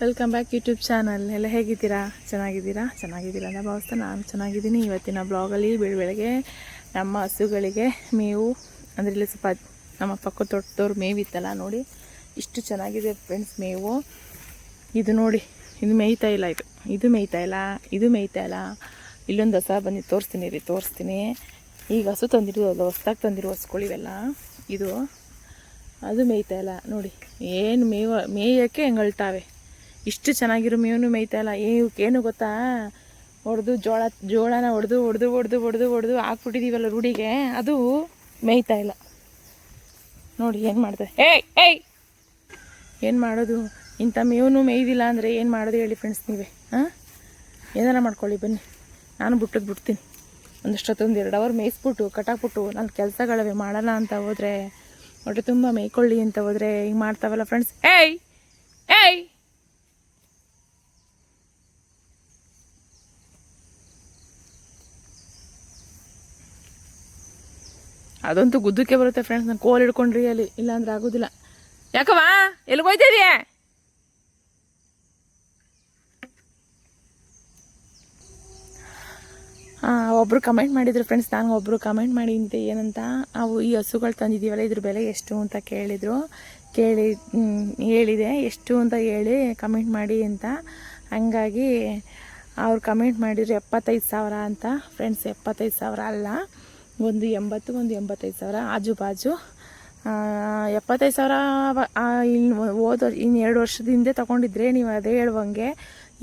Welcome back YouTube channel. ಎಲ್ಲ ಹೇಗಿದ್ದೀರಾ? ಚೆನ್ನಾಗಿದ್ದೀರಾ ಅಂತ ಭಾವಿಸ್ತಾ ನಾನು ಚೆನ್ನಾಗಿದ್ದೀನಿ. ಇವತ್ತಿನ ಬ್ಲಾಗಲ್ಲಿ ಬೆಳಗ್ಗೆ ನಮ್ಮ ಹಸುಗಳಿಗೆ ಮೇವು ಅಂದರೆ ಇಲ್ಲಿ ಸ್ವಲ್ಪ ನಮ್ಮ ಪಕ್ಕ ತೊಟ್ಟದವ್ರು ಮೇವಿತ್ತಲ್ಲ ನೋಡಿ, ಇಷ್ಟು ಚೆನ್ನಾಗಿದೆ ಫ್ರೆಂಡ್ಸ್ ಮೇವು. ಇದು ನೋಡಿ, ಇದು ಮೇಯ್ತಾ ಇಲ್ಲ, ಇದು ಮೇಯ್ತಾ ಇಲ್ಲ. ಇಲ್ಲೊಂದು ಹಸ ಬಂದು ತೋರಿಸ್ತೀನಿ. ಈಗ ಹಸು ತಂದಿರೋದು ಹೊಸ್ದಾಗಿ ತಂದಿರೋ ಹಸುಗಳಿವೆಲ್ಲ, ಇದು ಅದು ಮೇಯ್ತಾ ಇಲ್ಲ ನೋಡಿ. ಏನು ಮೇಯೋಕ್ಕೆ ಹೆಂಗಳ್ತಾವೆ. ಇಷ್ಟು ಚೆನ್ನಾಗಿರೋ ಮೇವನು ಮೇಯ್ತಾ ಇಲ್ಲ. ಏನು ಗೊತ್ತಾ, ಜೋಳನ ಹೊಡೆದು ಹಾಕ್ಬಿಟ್ಟಿದ್ದೀವಲ್ಲ ರೂಢಿಗೆ, ಅದು ಮೇಯ್ತಾ ಇಲ್ಲ ನೋಡಿ. ಏನು ಮಾಡ್ತಾರೆ? ಏನು ಮಾಡೋದು? ಇಂಥ ಮೇವನು ಮೇಯ್ದಿಲ್ಲ ಅಂದರೆ ಏನು ಮಾಡೋದು ಹೇಳಿ ಫ್ರೆಂಡ್ಸ್ ನೀವೇ? ಏನಾರ ಮಾಡ್ಕೊಳ್ಳಿ ಬನ್ನಿ, ನಾನು ಬಿಡ್ತೀನಿ. ಒಂದಷ್ಟೊತ್ತೊಂದು 2 ಅವರ್ ಮೇಯಿಸ್ಬಿಟ್ಟು ಕಟ್ಟಾಕ್ಬಿಟ್ಟು ನನ್ನ ಕೆಲಸಗಳವೆ ಮಾಡೋಣ ಅಂತ ಹೋದರೆ, ಹೊಟ್ಟೆ ತುಂಬ ಮೇಯ್ಕೊಳ್ಳಿ ಅಂತ ಹೋದರೆ ಹಿಂಗೆ ಮಾಡ್ತಾವಲ್ಲ ಫ್ರೆಂಡ್ಸ್. ಅದಂತೂ ಗುದ್ದಕ್ಕೆ ಬರುತ್ತೆ ಫ್ರೆಂಡ್ಸ್. ನಾನು ಕೋಲ್ ಹಿಡ್ಕೊಂಡ್ರಿ ಅಲ್ಲಿ, ಇಲ್ಲಾಂದ್ರೆ ಆಗೋದಿಲ್ಲ. ಯಾಕವಾ ಎಲ್ಲಿಗೋಯ್ತಿದೆಯಾ? ಒಬ್ಬರು ಕಮೆಂಟ್ ಮಾಡಿದ್ರು ಫ್ರೆಂಡ್ಸ್. ನಾನು ಒಬ್ಬರು ಕಮೆಂಟ್ ಮಾಡಿದ್ದೆ ಏನಂತ, ಅವು ಈ ಹಸುಗಳು ತಂದಿದ್ದೀವಲ್ಲ ಇದ್ರ ಬೆಲೆ ಎಷ್ಟು ಅಂತ ಹೇಳಿದೆ. ಎಷ್ಟು ಅಂತ ಹೇಳಿ ಕಮೆಂಟ್ ಮಾಡಿ ಅಂತ. ಹಂಗಾಗಿ ಅವ್ರು ಕಮೆಂಟ್ ಮಾಡಿದ್ರು 75,000 ಅಂತ ಫ್ರೆಂಡ್ಸ್. 75,000 ಅಲ್ಲ, ಒಂದು 80, ಒಂದು 85,000 ಆಜು ಬಾಜು. 75,000 ಇನ್ನು 2 ವರ್ಷದ ಹಿಂದೆ ತೊಗೊಂಡಿದ್ರೆ ನೀವು ಅದೇ ಹೇಳುವಂಗೆ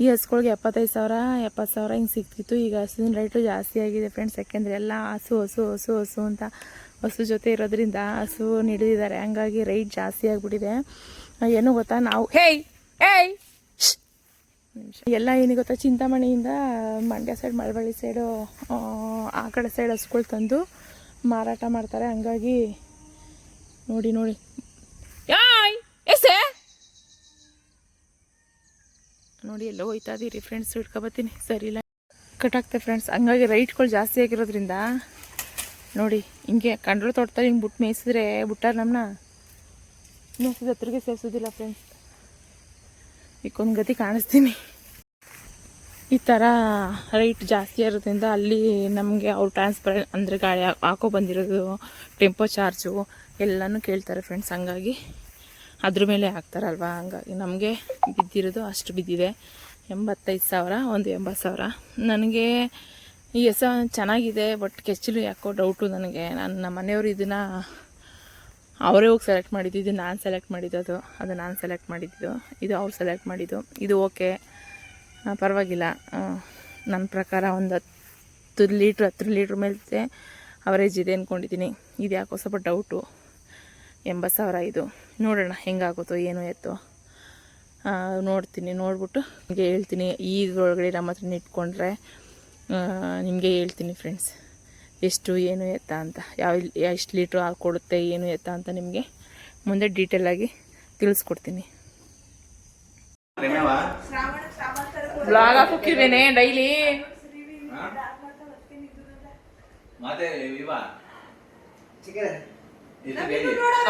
ಈ ಹಸುಗಳಿಗೆ 75,000, 70,000 ಹಿಂಗೆ ಸಿಗ್ತಿತ್ತು. ಈಗ ಹಸುವಿನ ರೇಟು ಜಾಸ್ತಿ ಆಗಿದೆ ಫ್ರೆಂಡ್ಸ್. ಯಾಕೆಂದರೆ ಎಲ್ಲ ಹಸು ಅಂತ ಹಸು ಜೊತೆ ಇರೋದ್ರಿಂದ ಹಸು ಹಿಡಿದಿದ್ದಾರೆ. ಹಂಗಾಗಿ ರೇಟ್ ಜಾಸ್ತಿ ಆಗಿಬಿಟ್ಟಿದೆ. ಏನು ಗೊತ್ತಾ, ನಾವು ಎಲ್ಲ ಏನಿಗೆ ಗೊತ್ತಾ, ಚಿಂತಾಮಣಿಯಿಂದ ಮಂಡ್ಯ ಸೈಡ್, ಮಳವಳ್ಳಿ ಸೈಡು, ಆ ಕಡೆ ಸೈಡ್ ಹಸುಗಳು ತಂದು ಮಾರಾಟ ಮಾಡ್ತಾರೆ. ಹಂಗಾಗಿ ನೋಡಿ ನೋಡಿ ಎಲ್ಲೋ ಹೋಯ್ತಾ ಇದೀರಿ ಫ್ರೆಂಡ್ಸ್. ಹಿಡ್ಕೊಬತ್ತೀನಿ, ಸರಿ ಇಲ್ಲ ಕಟ್ಟಾಗ್ತದೆ ಫ್ರೆಂಡ್ಸ್. ಹಂಗಾಗಿ ರೈಟ್ಗಳು ಜಾಸ್ತಿ ಆಗಿರೋದ್ರಿಂದ ನೋಡಿ, ಹಿಂಗೆ ಕಂಡ್ರು ತೊಡ್ತಾರೆ. ಹಿಂಗೆ ಮೇಯಿಸಿದ್ರೆ ಬಿಟ್ಟಾರೆ ನಮ್ಮನ್ನ, ಮೇಯಿಸಿದ ಹತ್ತಿರಗೆ ಸೇರಿಸೋದಿಲ್ಲ ಫ್ರೆಂಡ್ಸ್. ಈಗೊಂದು ಗತಿ ಕಾಣಿಸ್ತೀನಿ. ಈ ಥರ ರೈಟ್ ಜಾಸ್ತಿ ಇರೋದ್ರಿಂದ ಅಲ್ಲಿ ನಮಗೆ ಅವ್ರು ಟ್ರಾನ್ಸ್ಫರ್ ಅಂದರೆ ಗಾಳಿ ಹಾಕೋ ಬಂದಿರೋದು, ಟೆಂಪೋ ಚಾರ್ಜು ಎಲ್ಲನೂ ಕೇಳ್ತಾರೆ ಫ್ರೆಂಡ್ಸ್. ಹಂಗಾಗಿ ಅದ್ರ ಮೇಲೆ ಹಾಕ್ತಾರಲ್ವ, ಹಂಗಾಗಿ ನಮಗೆ ಬಿದ್ದಿರೋದು ಅಷ್ಟು ಬಿದ್ದಿದೆ. 85,000, ಒಂದು 80,000. ನನಗೆ ಈ ಹೆಸ ಚೆನ್ನಾಗಿದೆ, ಬಟ್ ಕೆಚ್ಚಲು ಯಾಕೋ ಡೌಟು ನನಗೆ. ನಮ್ಮ ಮನೆಯವರು ಇದನ್ನು ಅವರೇ ಹೋಗಿ ಸೆಲೆಕ್ಟ್ ಮಾಡಿದ್ದು. ಇದು ನಾನು ಸೆಲೆಕ್ಟ್ ಮಾಡಿದ್ದು, ಅದು ನಾನು ಸೆಲೆಕ್ಟ್ ಮಾಡಿದ್ದು, ಇದು ಅವ್ರು ಸೆಲೆಕ್ಟ್ ಮಾಡಿದ್ದು. ಇದು ಓಕೆ, ಪರವಾಗಿಲ್ಲ. ನನ್ನ ಪ್ರಕಾರ ಒಂದು 10 ಲೀಟ್ರ್ ಮೇಲೆ ಅವರೇಜ್ ಇದೆ ಅಂದ್ಕೊಂಡಿದ್ದೀನಿ. ಇದು ಯಾಕೋ ಸ್ವಲ್ಪ ಡೌಟು. 80,000 ಇದು. ನೋಡೋಣ ಹೆಂಗಾಗುತ್ತೋ ಏನೋ ಎತ್ತೋ, ನೋಡ್ತೀನಿ. ನೋಡ್ಬಿಟ್ಟು ನಿಮಗೆ ಹೇಳ್ತೀನಿ. ಈದ್ರೊಳಗಡೆ ನಮ್ಮ ಹತ್ರ ಇಟ್ಕೊಂಡ್ರೆ ನಿಮಗೆ ಹೇಳ್ತೀನಿ ಫ್ರೆಂಡ್ಸ್, ಎಷ್ಟು ಏನು ಎತ್ತ ಅಂತ, ಎಷ್ಟು ಲೀಟ್ರ್ ಹಾಲು ಕೊಡುತ್ತೆ, ಏನು ಎತ್ತ ಅಂತ ನಿಮಗೆ ಮುಂದೆ ಡೀಟೇಲಾಗಿ ತಿಳಿಸ್ಕೊಡ್ತೀನಿ. ಬ್ಲಾಗ್ ಹಾಕಿರ್ವೇನೆ ಡೈಲಿ.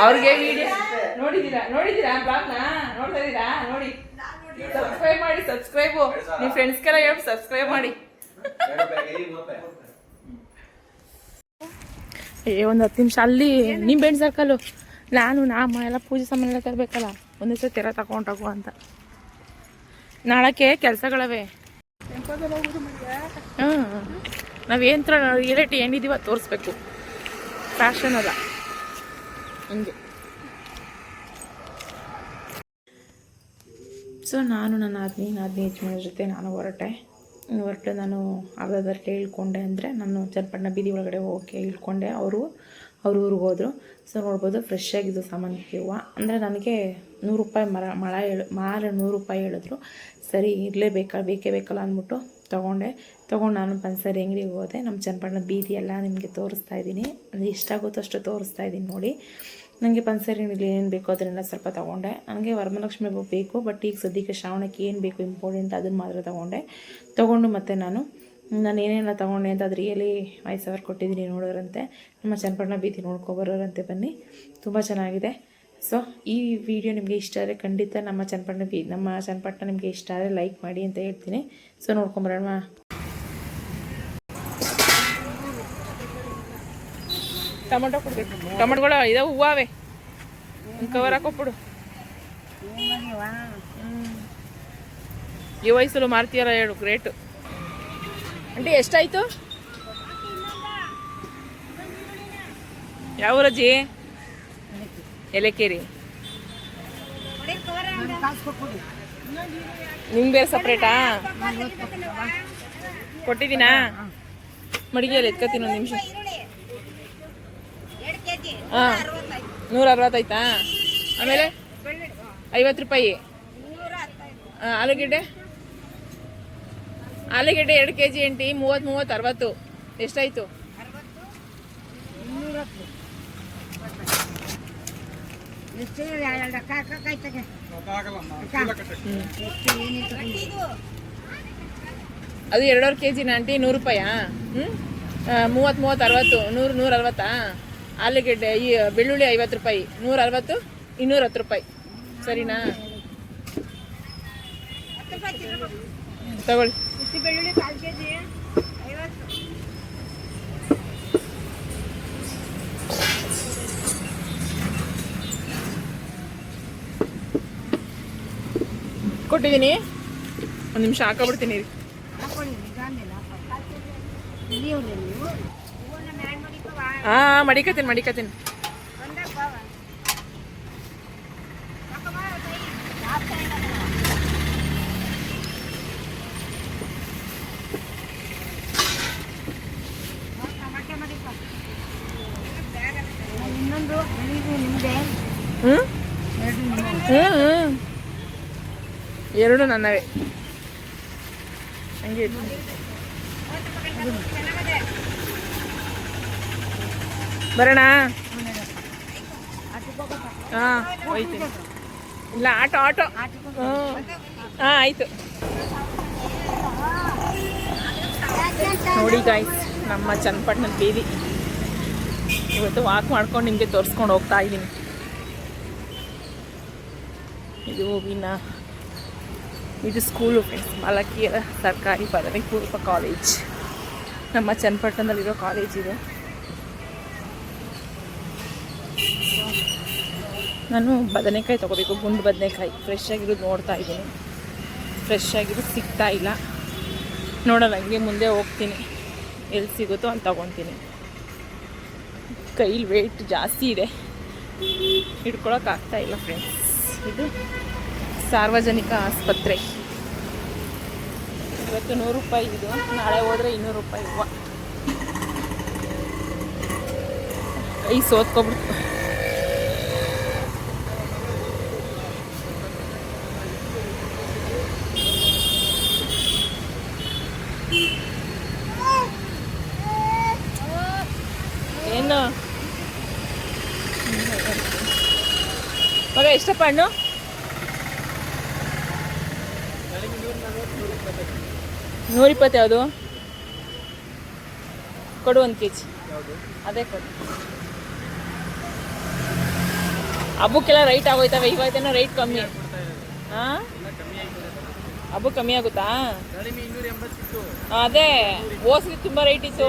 ಅವ್ರಿಗೆ ವಿಡಿಯೋ ನೋಡಿದ್ದೀರಾ ಬ್ಲಾಗ್ನ ನೋಡ್ತಾ ಇದ್ದೀರಾ? ನೋಡಿ, ಸಬ್ಸ್ಕ್ರೈಬ್ ಮಾಡಿ. ನಿಮ್ಮ ಫ್ರೆಂಡ್ಸ್ಗೆಲ್ಲ ಹೇಳಿ ಸಬ್ಸ್ಕ್ರೈಬ್ ಮಾಡಿ. ಒಂದು 10 ನಿಮಿಷ ಅಲ್ಲಿ ನಿಂಬೆಹಣ್ಣು ಸರ್ಕಲ್ಲು. ನಮ್ಮ ಎಲ್ಲ ಪೂಜೆ ಸಾಮಾನು ಎಲ್ಲ ತರಬೇಕಲ್ಲ, ಒಂದೇ ಸತಿ ತೆರ ತಗೊಂಡೋಗು ಅಂತ. ನಾಳಕ್ಕೆ ಕೆಲಸಗಳವೆ. ನಾವೇನು ರಿಯಾಲಿಟಿ ಏನಿದೀವ ತೋರಿಸ್ಬೇಕು, ಫ್ಯಾಷನ್ ಅಲ್ಲ ಹಂಗೆ. ಸೊ ನಾನು ನನ್ನ ಯಜಮಾನರ ಜೊತೆ ನಾನು ಹೊರಟು ನಾನು ಅರ್ಧದಲ್ಲಿ ಇಳ್ಕೊಂಡೆ. ಅಂದರೆ ನಾನು ಚನ್ನಪಟ್ಟಣ ಬೀದಿ ಒಳಗಡೆ ಹೋಗಿ ಇಳ್ಕೊಂಡೆ. ಅವರು ಊರಿಗೆ ಹೋದರು. ಸೊ ನೋಡ್ಬೋದು ಫ್ರೆಶ್ ಆಗಿದ್ದು ಸಾಮಾನ್ಯಕ್ಕೆ ಹೂವು. ಅಂದರೆ ನನಗೆ 100 ರೂಪಾಯಿ ಮಾರ 100 ರೂಪಾಯಿ ಹೇಳಿದ್ರು. ಸರಿ ಬೇಕೇ ಬೇಕಲ್ಲ ಅಂದ್ಬಿಟ್ಟು ತೊಗೊಂಡು ನಾನು ಪನ್ಸರಿ ಅಂಗಡಿಗೆ ಹೋದೆ. ನಮ್ಮ ಚನ್ನಪಟ್ಟಣ ಬೀದಿ ಎಲ್ಲ ನಿಮಗೆ ತೋರಿಸ್ತಾ ಇದ್ದೀನಿ. ಅಂದರೆ ಎಷ್ಟಾಗುತ್ತೋ ಅಷ್ಟು ತೋರಿಸ್ತಾ ಇದ್ದೀನಿ ನೋಡಿ. ನನಗೆ ಪನ್ಸರಿ ಅಂಗಡಿಲಿ ಏನು ಬೇಕೋ ಅದನ್ನೆಲ್ಲ ಸ್ವಲ್ಪ ತೊಗೊಂಡೆ. ನನಗೆ ವರಮಹಾಲಕ್ಷ್ಮಿ ಹಬ್ಬ ಬೇಕು, ಬಟ್ ಈಗ ಸದ್ಯಕ್ಕೆ ಶ್ರಾವಣಕ್ಕೆ ಏನು ಬೇಕು ಇಂಪಾರ್ಟೆಂಟ್ ಅದನ್ನು ಮಾತ್ರ ತೊಗೊಂಡು ಮತ್ತು ನಾನು ಏನೆಲ್ಲ ತೊಗೊಂಡೆ ಅಂತ ಅದು ರಿಯಲಿ 5,000 ಕೊಟ್ಟಿದ್ದೀನಿ. ನೋಡೋರಂತೆ ನಮ್ಮ ಚನ್ನಪಟ್ಟಣ ಬೀದಿ ನೋಡ್ಕೊಬರೋರಂತೆ ಬನ್ನಿ. ತುಂಬ ಚೆನ್ನಾಗಿದೆ. ಸೊ ಈ ವಿಡಿಯೋ ನಿಮಗೆ ಇಷ್ಟ ಆದರೆ ಖಂಡಿತ ನಮ್ಮ ಚನ್ನಪಟ್ಟಣ ನಿಮಗೆ ಇಷ್ಟ ಆದರೆ ಲೈಕ್ ಮಾಡಿ ಅಂತ ಹೇಳ್ತೀನಿ. ಸೊ ನೋಡ್ಕೊಂಬರೋಣ. ಟೊಮೊಟೊ ಕೊಡ್ಬೇಕು. ಟೊಮೊಟೊಗಳು ಇದಾವೆ, ಹೂವಾವೆ, ಒಂದು ಕವರ್ ಹಾಕೊಬಿಡು. ಈ ವಯಸ್ಸಲ್ಲೂ ಮಾರ್ತೀಯಲ್ಲ ಹೇಳು, ಗ್ರೇಟು. ಆಂಟಿ ಎಷ್ಟಾಯಿತು? ಯಾವ ರಜೆ? ಎಲೆಕೇರಿ. ನಿಮ್ಗೆ ಬೇರೆ ಸಪ್ರೇಟಾ? ಕೊಟ್ಟಿದ್ದೀನಾ? ಮಡಿಗೆಯಲ್ಲಿ ಎತ್ಕೊತೀನಿ ಒಂದು ನಿಮಿಷ. ಹಾಂ 160 ಆಯ್ತಾ? ಆಮೇಲೆ 50 ರೂಪಾಯಿ. ಆಲೂಗೆಡ್ಡೆ 2 kg ಎಂಟಿ 30 60. ಎಷ್ಟಾಯಿತು? ಅದು 2.5 kg ಆಂಟಿ 100 ರೂಪಾಯಾ? 30 60 100 160. ಆಲೂಗೆಡ್ಡೆ ಈ ಬೆಳ್ಳುಳ್ಳಿ 50 ರೂಪಾಯಿ, 160 210 ರೂಪಾಯಿ. ಸರಿನಾ? ತಗೊಳ್ಳಿ. ಕೊಟ್ಟಿದ್ದೀನಿ, ಒಂದು ನಿಮಿಷ ಹಾಕೊಬಿಡ್ತೀನಿ. ಹಾಂ ಮಡಿಕತೀನಿ. ಎರಡು ನನ್ನವೇ. ಹಂಗೆ ಬರೋಣ. ಹಾಂ ಹೋಯ್ತೀನಿ. ಇಲ್ಲ ಆಟೋ. ಹಾಂ ಆಯಿತು. ನೋಡಿ ಗಾಯ್ಸ್, ನಮ್ಮ ಚನ್ನಪಟ್ಟಣದ ಬೀದಿ ಇವತ್ತು ವಾಕ್ ಮಾಡ್ಕೊಂಡು ನಿಮಗೆ ತೋರಿಸ್ಕೊಂಡು ಹೋಗ್ತಾ ಇದ್ದೀನಿ. ಇದು ಸ್ಕೂಲು ಫ್ರೆಂಡ್ಸ್, ಬಾಲಕಿಯರ ಸರ್ಕಾರಿ ಪದವಿ ಪೂರ್ವ ಕಾಲೇಜ್. ನಮ್ಮ ಚನ್ನಪಟ್ಟಣದಲ್ಲಿರೋ ಕಾಲೇಜ್ ಇದು. ನಾನು ಬದನೆಕಾಯಿ ತೊಗೋಬೇಕು, ಗುಂಡು ಬದನೆಕಾಯಿ. ಫ್ರೆಶ್ ಆಗಿರೋದು ನೋಡ್ತಾ ಇದ್ದೀನಿ, ಫ್ರೆಶ್ ಆಗಿರೋದು ಸಿಗ್ತಾ ಇಲ್ಲ. ನೋಡೋಣ, ಹಂಗೆ ಮುಂದೆ ಹೋಗ್ತೀನಿ, ಎಲ್ಲಿ ಸಿಗುತ್ತೋ ಅಲ್ಲಿ ತೊಗೊತೀನಿ. ಕೈಲಿ ವೆಯ್ಟ್ ಜಾಸ್ತಿ ಇದೆ, ಹಿಡ್ಕೊಳಕ್ಕಾಗ್ತಾ ಇಲ್ಲ ಫ್ರೆಂಡ್ಸ್. ಇದು ಸಾರ್ವಜನಿಕ ಆಸ್ಪತ್ರೆ. ಇವತ್ತು 100 ರೂಪಾಯಿ ಇದು, ನಾಳೆ ಹೋದರೆ 200 ರೂಪಾಯಿ ಹೂವು. ಕೈ ಸೋತ್ಕೊಬಿಡ್ತು. ಏನು ಮಗ ಎಷ್ಟಪ್ಪ ಹಣ್ಣು? 120. ಯಾವುದು ಕೊಡು? 1 kg. ಅದೇ ಕೊಡು. ಹಬ್ಬಕ್ಕೆಲ್ಲ ರೈಟ್ ಆಗೋಯ್ತವೆ. ಇವತ್ತೇನೋ ರೈಟ್ ಕಮ್ಮಿ. ಹಾಂ ಹಬ್ಬ ಕಮ್ಮಿ ಆಗುತ್ತಾ? ಅದೇ ಓಸ್ಗೆ ತುಂಬ ರೈಟ್ ಇತ್ತು.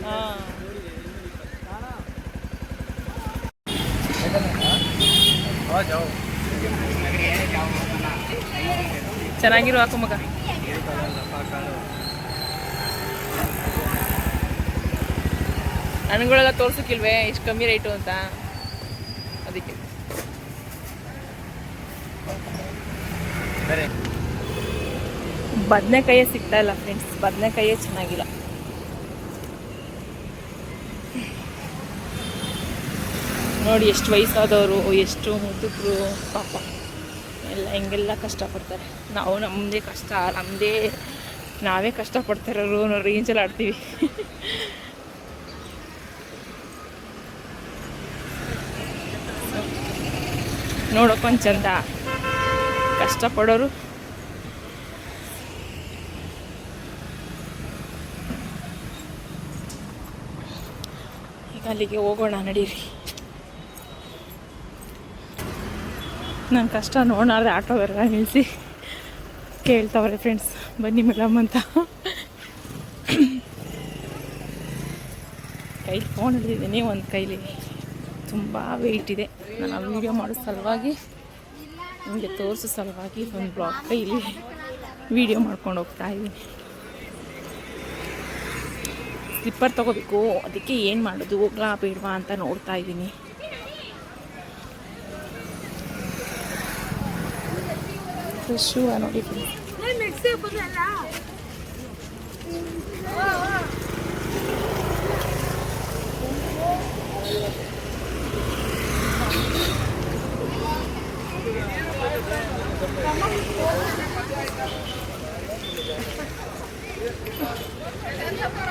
ಹಾಂ ಚೆನ್ನಾಗಿರೋ ಹಾಕು ಮಗ. ಹಣ್ಣುಗಳೆಲ್ಲ ತೋರ್ಸಕ್ಕಿಲ್ವೇ ಇಷ್ಟು ಕಮ್ಮಿ ರೇಟು ಅಂತ, ಅದಕ್ಕೆ. ಬದನೆಕಾಯೇ ಸಿಗ್ತಾ ಇಲ್ಲ ಫ್ರೆಂಡ್ಸ್, ಬದನೆಕಾಯೇ ಚೆನ್ನಾಗಿಲ್ಲ. ನೋಡಿ ಎಷ್ಟು ವಯಸ್ಸಾದವರು, ಎಷ್ಟು ಮುದುಕರು ಪಾಪ ಎಲ್ಲ ಹೆಂಗೆಲ್ಲ ಕಷ್ಟಪಡ್ತಾರೆ. ನಾವು ನಮ್ಮದೇ ಕಷ್ಟ, ನಾವೇ ಕಷ್ಟಪಡ್ತಾರೋ ರೇಂಜಲ್ಲಿ ಆಡ್ತೀವಿ. ನೋಡೋಕ್ಕೊಂದು ಚಂದ, ಕಷ್ಟಪಡೋರು ಈಗ ಅಲ್ಲಿಗೆ ಹೋಗೋಣ ನಡೀರಿ. ನನ್ನ ಕಷ್ಟ ನೋಡಾದ್ರೆ ಆಟೋವರೆಲ್ಲ ನಿಲ್ಲಿಸಿ ಕೇಳ್ತಾವ್ರೆ ಫ್ರೆಂಡ್ಸ್, ಬನ್ನಿ ಮೇಡಮ್ ಅಂತ. ಕೈಲಿ ಫೋನ್ ಹಿಡಿದಿದ್ದೀನಿ, ಒಂದು ಕೈಲಿ ತುಂಬ ವೆಯ್ಟ್ ಇದೆ. ನಾನು ವೀಡಿಯೋ ಮಾಡೋ ಸಲುವಾಗಿ, ನಿಮಗೆ ತೋರಿಸೋ ಸಲುವಾಗಿ ಒಂದು ಬ್ಲಾಗ್ ಕೈಲಿ ವೀಡಿಯೋ ಮಾಡ್ಕೊಂಡು ಹೋಗ್ತಾ ಇದ್ದೀನಿ. ಸ್ಲಿಪ್ಪರ್ ತೊಗೋಬೇಕು, ಅದಕ್ಕೆ ಏನು ಮಾಡೋದು, ಹೋಗ್ಲಾ ಬೇಡವಾ ಅಂತ ನೋಡ್ತಾ ಇದ್ದೀನಿ. ಫ್ರೆಶ್ಶು ನೋಡಿ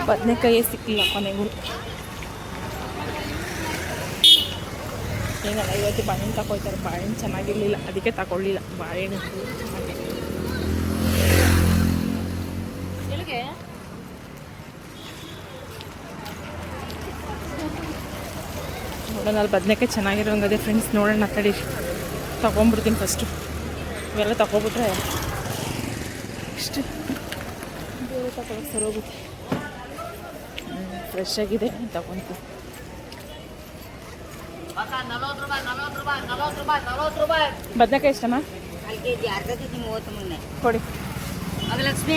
ಬದನೆಕಾಯೇ ಸಿಕ್ಕಿಲ್ಲ ಕೊನೆಗೂ. ಏನಲ್ಲ, ಇವತ್ತು ಬಾಳೆಹಣ್ಣು ತಗೊಳ್ತಾರೆ. ಬಾಳೆಹಣ್ಣು ಚೆನ್ನಾಗಿರಲಿಲ್ಲ, ಅದಕ್ಕೆ ತಗೊಳ್ಳಿಲ್ಲ ಬಾಳೆಹಣ್ಣು. ನೋಡೋಣ, ಅಲ್ಲಿ ಬದನೆಕಾಯಿ ಚೆನ್ನಾಗಿರೋಂಗದೆ ಫ್ರೆಂಡ್ಸ್. ನೋಡೋಣ ತಡಿ, ತೊಗೊಂಬಿಡ್ತೀನಿ ಫಸ್ಟು. ಇವೆಲ್ಲ ತಗೊಬಿಟ್ರೆ ಇಷ್ಟು ಬೇರೆ ತಗೊಳಕ್ಕೆ ಸರೋಗುತ್ತೆ. ಫ್ರೆಶ್ ಆಗಿದೆ, ತಗೊತೀನಿ. ಬದನೆಕಾಯಿ ಇಷ್ಟಮ್ಮ? ಕೊಡಿ. ಲಕ್ಷ್ಮಿ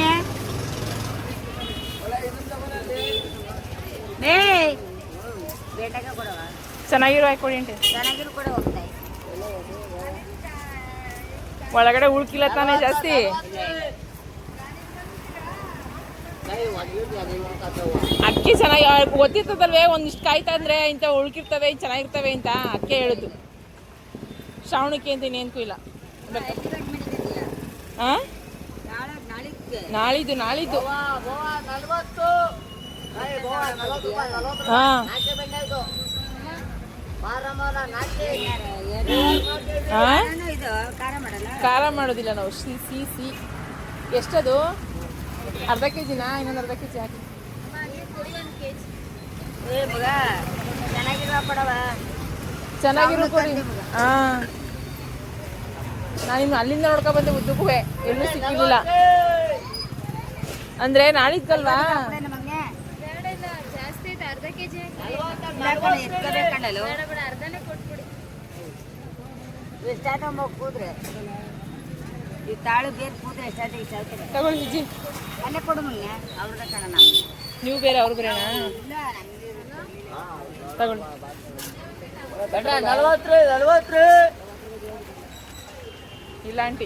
ಚೆನ್ನಾಗಿರೋ ಹಾಕೊಡಿ ಅಂಟೆ. ಚೆನ್ನಾಗಿರೋ ಕೂಡ ಹೋಗ್ತಾ ಒಳಗಡೆ ಉಳ್ಕಿಲ್ಲ ತಾನೇ ಜಾಸ್ತಿ. ಅಕ್ಕಿ ಚೆನ್ನಾಗಿ ಗೊತ್ತಿರ್ತದಲ್ವೇ, ಒಂದಿಷ್ಟು ಕಾಯ್ತಾ ಅಂದ್ರೆ ಇಂಥ ಉಳ್ಕಿರ್ತವೆ, ಚೆನ್ನಾಗಿರ್ತವೆ ಅಂತ ಅಕ್ಕಿ ಹೇಳುದು. ಶ್ರಾವಣಕ್ಕೆ ಅಂತ ಇನ್ನೇನಕ್ಕೂ ಇಲ್ಲ. ಹಾಂ, ನಾಳಿದ್ದು ಹಾಂ ಖಾರ ಮಾಡೋದಿಲ್ಲ ನಾವು. ಸಿ ಎಷ್ಟದು? ಅರ್ಧ ಕೆ ಜಿನಾ? ಇನ್ನೊಂದು ಅರ್ಧ ಕೆ ಜಿ ಹಾಕಿ. ಚೆನ್ನಾಗಿರೋ ಕೊಡಿ. ಹಾಂ, ನಾನು ಅಲ್ಲಿಂದ ನೋಡ್ಕೊ ಬಂದೆ ಉದ್ದಕ್ಕೂ, ಎಲ್ಲೂ ಸಿಕ್ಕಿಲ್ಲ. ಅಂದರೆ ನಾಳಿದ್ದಲ್ವಾ? ತಗೊಳ್ಳಿ ಜಿಜ್ಜಿ. ನೀವು ಬೇರೆ, ಅವ್ರು ಬೇರೆನಾ? ತಗೊಳ್ಳಿ. ಇಲ್ಲ ಆಂಟಿ,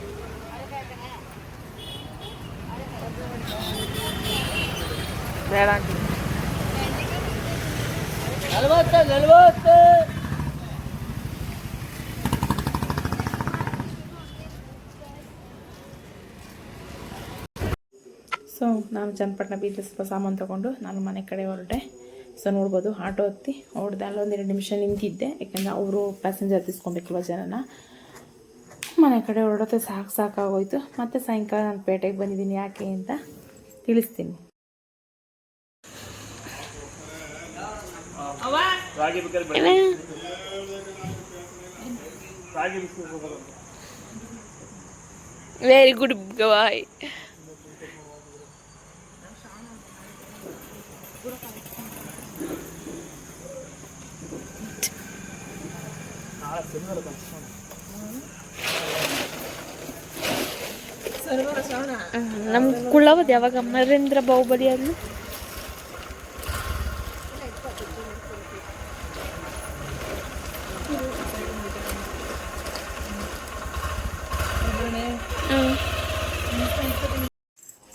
ಬೇಡ ಆಂಟಿ. 40. ಸೊ ನಾನು ಚನ್ನಪಟ್ಟಣ ಬೀಚಲ್ಲಿ ಸ್ವಲ್ಪ ಸಾಮಾನು ತೊಗೊಂಡು ನಾನು ಮನೆ ಕಡೆ ಹೊರಟೆ. ಸೊ ನೋಡ್ಬೋದು, ಆಟೋ ಹತ್ತಿ ಹೊಡೆದೆ. ಅಲ್ಲೊಂದೆರಡು ನಿಮಿಷ ನಿಂತಿದ್ದೆ, ಯಾಕೆಂದರೆ ಅವರು ಪ್ಯಾಸೆಂಜರ್ ತಿಸ್ಕೊಬೇಕಲ್ವ ಜನನ. ಮನೆ ಕಡೆ ಹೊರಡೋದು ಸಾಕಾಗೋಯ್ತು. ಮತ್ತು ಸಾಯಂಕಾಲ ನಾನು ಪೇಟೆಗೆ ಬಂದಿದ್ದೀನಿ, ಯಾಕೆ ಅಂತ ತಿಳಿಸ್ತೀನಿ. ವೆರಿ ಗುಡ್ ಬಾಯ್. ನಮ್ಮ ಕುಳ್ಳವದು ಯಾವಾಗ ನರೇಂದ್ರ ಬಾಹುಬಲಿ ಅಲ್ಲಿ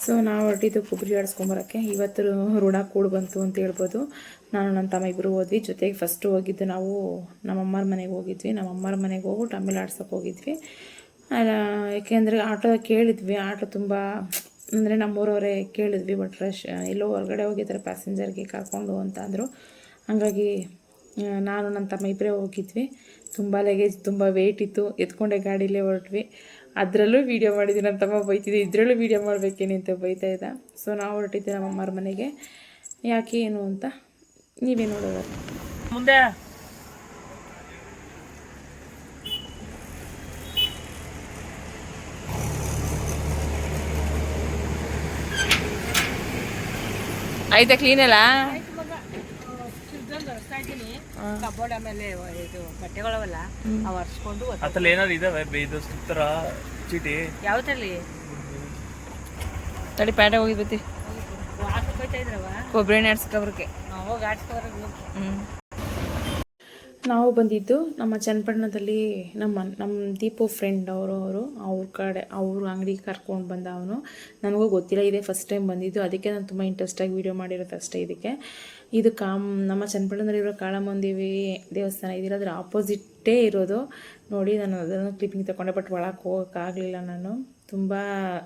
ಸೊ ನಾವು ಹೊರಟಿದ್ದು ಕೊಬ್ಬರಿ ಆಡಿಸ್ಕೊಂಬರೋಕ್ಕೆ. ಇವತ್ತು ಋಣ ಕೂಡು ಬಂತು ಅಂತ ಹೇಳ್ಬೋದು. ನಾನು ನನ್ನ ತಮ್ಮ ಇಬ್ಬರು ಹೋದ್ವಿ. ಜೊತೆಗೆ ಫಸ್ಟು ಹೋಗಿದ್ದು ನಾವು ನಮ್ಮಮ್ಮರ ಮನೆಗೆ ಹೋಗಿದ್ವಿ. ನಮ್ಮಮ್ಮರ ಮನೆಗೆ ಹೋಗ್ಬಿಟ್ಟು ಆಮೇಲೆ ಆಡ್ಸೋಕೆ ಹೋಗಿದ್ವಿ. ಯಾಕೆಂದರೆ ಆಟೋ ಕೇಳಿದ್ವಿ, ಆಟೋ ತುಂಬ ಅಂದರೆ ನಮ್ಮೂರವರೇ ಕೇಳಿದ್ವಿ, ಬಟ್ ರಶ್ ಎಲ್ಲೋ ಹೊರಗಡೆ ಹೋಗಿದ್ದಾರೆ ಪ್ಯಾಸೆಂಜರ್ಗೆ ಕರ್ಕೊಂಡು ಅಂತ ಅಂದರು. ಹಾಗಾಗಿ ನಾನು ನನ್ನ ತಮ್ಮ ಇಬ್ಬರೇ ಹೋಗಿದ್ವಿ. ತುಂಬ ಲಗೇಜ್, ತುಂಬ ವೆಯ್ಟ್ ಇತ್ತು, ಎತ್ಕೊಂಡೆ ಗಾಡೀಲೇ ಹೊರಟ್ವಿ. ಅದರಲ್ಲೂ ವೀಡಿಯೋ ಮಾಡಿದ್ವಿ. ನನ್ನ ತಮ್ಮ ಬೈತಿದ್ದೆ, ಇದರಲ್ಲೂ ವೀಡಿಯೋ ಮಾಡಬೇಕೇನೆ ಅಂತ ಬೈತಾ ಇದ್ದ. ಸೊ ನಾವು ಹೊರಟಿದ್ದೆ ನಮ್ಮಮ್ಮರ ಮನೆಗೆ. ಯಾಕೆ ಏನು ಅಂತ ನೀವೇ ನೋಡೋದು ಮುಂದೆ. ಆಯ್ತಾ ಕ್ಲೀನ್ ಅಲ್ಲ? ಕಬೋರ್ಡ್ ಆಮೇಲೆ ಇದು ಬಟ್ಟೆಗಳವಲ್ಲ ಅವು ಒರೆಸ್ಕೊಂಡು ಅದ್ರಲ್ಲಿ ಏನಾದ್ರು ಇದಾವೆ ಇದು ಸುತ್ತರ ಚೀಟಿ ಯಾವ್ದ್ರಲ್ಲಿ ತಡಿ ಪ್ಯಾಟೆ ಹೋಗಿ ಬತ್ತಿ. ವಾಸಕ್ಕೆ ಹೋಯ್ತಾ ಇದ್ರವ ಕೊಬ್ಬರಿ ಎಣ್ಣೆ ಆಡ್ಸ್ಕೊಬ್ರಕ್ಕೆ. ಹೋಗಿ ಆಡ್ಸ್ಕೊವ್ರೆ. ನಾವು ಬಂದಿದ್ದು ನಮ್ಮ ಚನ್ನಪಟ್ಟಣದಲ್ಲಿ ನಮ್ಮ ದೀಪು ಫ್ರೆಂಡ್ ಅವ್ರ ಕಡೆ ಅವ್ರ ಅಂಗಡಿಗೆ ಕರ್ಕೊಂಡು ಬಂದ ಅವನು. ನನಗೂ ಗೊತ್ತಿಲ್ಲ, ಇದೇ ಫಸ್ಟ್ ಟೈಮ್ ಬಂದಿದ್ದು, ಅದಕ್ಕೆ ನಾನು ತುಂಬ ಇಂಟ್ರೆಸ್ಟಾಗಿ ವೀಡಿಯೋ ಮಾಡಿರೋದು ಅಷ್ಟೇ. ಇದಕ್ಕೆ ಇದು ನಮ್ಮ ಚನ್ನಪಟ್ಟಣದಲ್ಲಿರೋ ಕಾಳಮ್ಮಂದೇವಿ ದೇವಸ್ಥಾನ ಇದಿರೋದ್ರ ಆಪೋಸಿಟ್ಟೇ ಇರೋದು. ನೋಡಿ ನಾನು ಅದನ್ನು ಕ್ಲಿಪ್ಪಿಂಗ್ ತೊಗೊಂಡೆ, ಬಟ್ ಒಳಗೆ ಹೋಗೋಕ್ಕಾಗಲಿಲ್ಲ ನಾನು. ತುಂಬ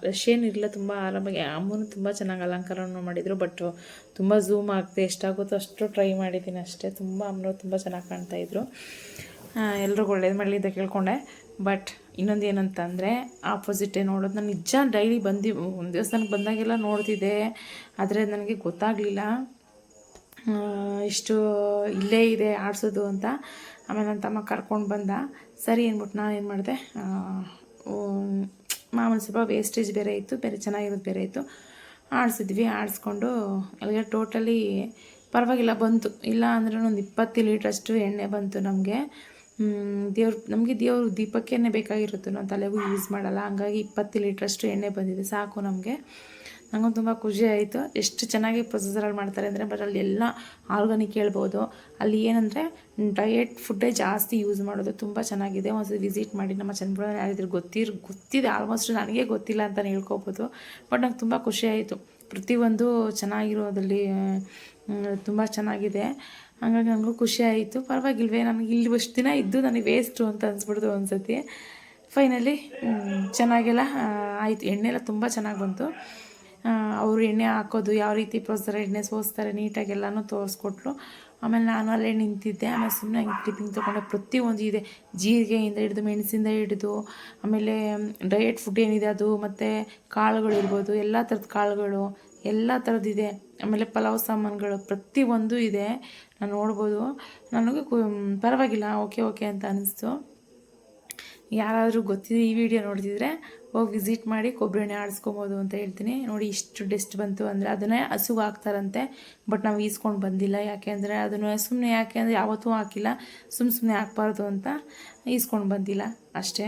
ರಶ್ ಏನಿರಲಿಲ್ಲ, ತುಂಬ ಆರಾಮಾಗಿ. ಅಮ್ಮನೂ ತುಂಬ ಚೆನ್ನಾಗಿ ಅಲಂಕಾರವನ್ನು ಮಾಡಿದರು, ಬಟ್ ತುಂಬ ಝೂಮ್ ಆಗ್ತದೆ, ಎಷ್ಟಾಗುತ್ತೋ ಅಷ್ಟು ಟ್ರೈ ಮಾಡಿದ್ದೀನಿ ಅಷ್ಟೇ. ತುಂಬ ಅಮ್ಮನವ್ರು ತುಂಬ ಚೆನ್ನಾಗಿ ಕಾಣ್ತಾಯಿದ್ರು. ಎಲ್ರಿಗೂ ಒಳ್ಳೇದು ಮಾಡಲಿ ಅಂತ ಕೇಳ್ಕೊಂಡೆ. ಬಟ್ ಇನ್ನೊಂದು ಏನಂತಂದರೆ ಆಪೋಸಿಟೇ ನೋಡೋದು. ನಾನು ನಿಜ ಡೈಲಿ ದೇವಸ್ಥಾನಕ್ಕೆ ಬಂದಾಗೆಲ್ಲ ನೋಡ್ತಿದ್ದೆ, ಆದರೆ ನನಗೆ ಗೊತ್ತಾಗಲಿಲ್ಲ ಇಷ್ಟು ಇಲ್ಲೇ ಇದೆ ಆಡಿಸೋದು ಅಂತ. ಆಮೇಲೆ ನನ್ನ ತಮ್ಮ ಕರ್ಕೊಂಡು ಬಂದ. ಸರಿ ಅಂದ್ಬಿಟ್ಟು ನಾನು ಏನು ಮಾಡಿದೆ, ಮಾಮೂಲಿ ಸ್ವಲ್ಪ ವೇಸ್ಟೇಜ್ ಬೇರೆ ಇತ್ತು, ಬೇರೆ ಚೆನ್ನಾಗಿರೋದು ಬೇರೆ ಇತ್ತು. ಆಡಿಸಿದ್ವಿ. ಆಡಿಸ್ಕೊಂಡು ಅಲ್ಲಿಗೆ ಟೋಟಲಿ ಪರವಾಗಿಲ್ಲ ಬಂತು. ಇಲ್ಲ ಅಂದರೆ ಒಂದು 20 ಲೀಟ್ರಷ್ಟು ಎಣ್ಣೆ ಬಂತು ನಮಗೆ. ನಮಗೆ ದೇವ್ರ ದೀಪಕ್ಕೇ ಬೇಕಾಗಿರುತ್ತೆ, ನಾವು ತಲೆಗೂ ಯೂಸ್ ಮಾಡಲ್ಲ. ಹಂಗಾಗಿ 20 ಲೀಟ್ರಷ್ಟು ಎಣ್ಣೆ ಬಂದಿದೆ, ಸಾಕು ನಮಗೆ. ನನಗೂ ತುಂಬ ಖುಷಿ ಆಯಿತು. ಎಷ್ಟು ಚೆನ್ನಾಗಿ ಪ್ರೊಸೆಸರಲ್ಲಿ ಮಾಡ್ತಾರೆ ಅಂದರೆ, ಬಟ್ ಅಲ್ಲಿ ಎಲ್ಲ ಆರ್ಗಾನಿಕ್ ಹೇಳ್ಬೋದು. ಅಲ್ಲಿ ಏನಂದರೆ ಡಯಟ್ ಫುಡ್ಡೇ ಜಾಸ್ತಿ ಯೂಸ್ ಮಾಡೋದು. ತುಂಬ ಚೆನ್ನಾಗಿದೆ. ಒಂದ್ಸತಿ ವಿಸಿಟ್ ಮಾಡಿ. ನಮ್ಮ ಚನ್ನಪಟ್ಟಣ ಯಾರಿದ್ರು ಗೊತ್ತಿದೆ, ಆಲ್ಮೋಸ್ಟ್ ನನಗೆ ಗೊತ್ತಿಲ್ಲ ಅಂತಲೇ ಹೇಳ್ಕೊಬೋದು. ಬಟ್ ನಂಗೆ ತುಂಬ ಖುಷಿ ಆಯಿತು. ಪ್ರತಿಯೊಂದು ಚೆನ್ನಾಗಿರೋದಲ್ಲಿ ತುಂಬ ಚೆನ್ನಾಗಿದೆ. ಹಾಗಾಗಿ ನನಗೂ ಖುಷಿ ಆಯಿತು. ಪರವಾಗಿಲ್ವೇ, ನನಗೆ ಇಲ್ಲಿ ಅಷ್ಟು ದಿನ ಇದ್ದು ನನಗೆ ವೇಸ್ಟು ಅಂತ ಅನಿಸ್ಬಿಡ್ತು ಒಂದ್ಸತಿ. ಫೈನಲಿ ಚೆನ್ನಾಗೆಲ್ಲ ಆಯಿತು. ಎಣ್ಣೆ ಎಲ್ಲ ತುಂಬ ಚೆನ್ನಾಗಿ ಬಂತು. ಅವರು ಎಣ್ಣೆ ಹಾಕೋದು ಯಾವ ರೀತಿ ಪ್ರೊಸೆಸರ್ ಎಣ್ಣೆ ಸೋಸ್ತಾರೆ ನೀಟಾಗೆಲ್ಲನೂ ತೋರಿಸ್ಕೊಟ್ರು. ಆಮೇಲೆ ನಾನು ಅಲ್ಲೇ ನಿಂತಿದ್ದೆ. ಆಮೇಲೆ ಸುಮ್ಮನೆ ಹಂಗೆ ಕ್ಲಿಪ್ಪಿಂಗ್ ತೊಗೊಂಡೆ. ಪ್ರತಿಯೊಂದು ಇದೆ, ಜೀರಿಗೆಯಿಂದ ಹಿಡಿದು ಮೆಣಸಿಂದ ಹಿಡಿದು, ಆಮೇಲೆ ಡಯಟ್ ಫುಡ್ ಏನಿದೆ ಅದು, ಮತ್ತು ಕಾಳುಗಳಿರ್ಬೋದು, ಎಲ್ಲ ಥರದ ಕಾಳುಗಳು ಎಲ್ಲ ಥರದ್ದಿದೆ. ಆಮೇಲೆ ಪಲಾವ್ ಸಾಮಾನುಗಳು ಪ್ರತಿಯೊಂದು ಇದೆ, ನಾನು ನೋಡ್ಬೋದು. ನನಗೆ ಪರವಾಗಿಲ್ಲ, ಓಕೆ ಅಂತ ಅನ್ನಿಸ್ತು. ಯಾರಾದರೂ ಗೊತ್ತಿದೆ ಈ ವಿಡಿಯೋ ನೋಡ್ತಿದ್ರೆ ಹೋಗಿ ವಿಸಿಟ್ ಮಾಡಿ ಕೊಬ್ಬರಿ ಎಣ್ಣೆ ಆಡಿಸ್ಕೊಬೋದು ಅಂತ ಹೇಳ್ತೀನಿ. ನೋಡಿ ಇಷ್ಟು ಡೆಸ್ಟ್ ಬಂತು ಅಂದರೆ ಅದನ್ನೇ ಹಸುಗೆ ಹಾಕ್ತಾರಂತೆ, ಬಟ್ ನಾವು ಈಸ್ಕೊಂಡು ಬಂದಿಲ್ಲ. ಯಾಕೆ ಅಂದರೆ ಅದನ್ನು ಸುಮ್ಮನೆ, ಯಾಕೆ ಅಂದರೆ ಯಾವತ್ತೂ ಹಾಕಿಲ್ಲ, ಸುಮ್ಮನೆ ಹಾಕ್ಬಾರ್ದು ಅಂತ ಈಸ್ಕೊಂಡು ಬಂದಿಲ್ಲ ಅಷ್ಟೇ.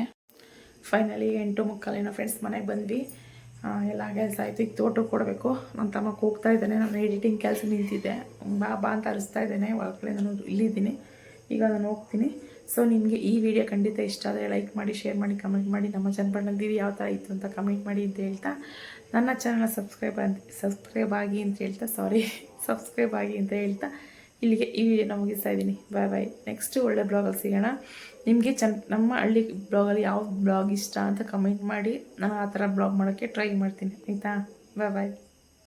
ಫೈನಲಿ 8:45 ಫ್ರೆಂಡ್ಸ್ ಮನೆಗೆ ಬಂದ್ವಿ. ಎಲ್ಲ ಕೆಲಸ ಆಯಿತು. ಈಗ ತೋಟಕ್ಕೆ ಕೊಡಬೇಕು. ನನ್ನ ತಮ್ಮ ಹೋಗ್ತಾ ಇದ್ದಾನೆ. ನಾನು ಎಡಿಟಿಂಗ್ ಕೆಲಸ ನಿಂತಿದ್ದೆ, ಬಾ ಅಂತ ಅರಿಸ್ತಾ ಇದ್ದೇನೆ. ಒಳಗಡೆ ನಾನು ಇಲ್ಲಿದ್ದೀನಿ, ಈಗ ನಾನು ಹೋಗ್ತೀನಿ. ಸೊ ನಿಮಗೆ ಈ ವಿಡಿಯೋ ಖಂಡಿತ ಇಷ್ಟ ಆದರೆ ಲೈಕ್ ಮಾಡಿ, ಶೇರ್ ಮಾಡಿ, ಕಮೆಂಟ್ ಮಾಡಿ. ನಮ್ಮ ಚನ್ನಪಟ್ಟಣದಲ್ಲಿ ಯಾವ ಥರ ಇತ್ತು ಅಂತ ಕಮೆಂಟ್ ಮಾಡಿ ಅಂತ ಹೇಳ್ತಾ, ನನ್ನ ಚಾನಲ್ನ ಸಬ್ಸ್ಕ್ರೈಬ್ ಆಗಿ ಅಂತ ಹೇಳ್ತಾ ಇಲ್ಲಿಗೆ ಈ ವಿಡಿಯೋನ ಮುಗಿಸ್ತಾ ಇದ್ದೀನಿ. ಬಾಯ್. ನೆಕ್ಸ್ಟು ಒಳ್ಳೆ ಬ್ಲಾಗಲ್ಲಿ ಸಿಗೋಣ. ನಿಮಗೆ ನಮ್ಮ ಹಳ್ಳಿ ಬ್ಲಾಗಲ್ಲಿ ಯಾವ ಬ್ಲಾಗ್ ಇಷ್ಟ ಅಂತ ಕಮೆಂಟ್ ಮಾಡಿ. ನಾನು ಆ ಥರ ಬ್ಲಾಗ್ ಮಾಡೋಕ್ಕೆ ಟ್ರೈ ಮಾಡ್ತೀನಿ, ಆಯಿತಾ? ಬಾಯ್.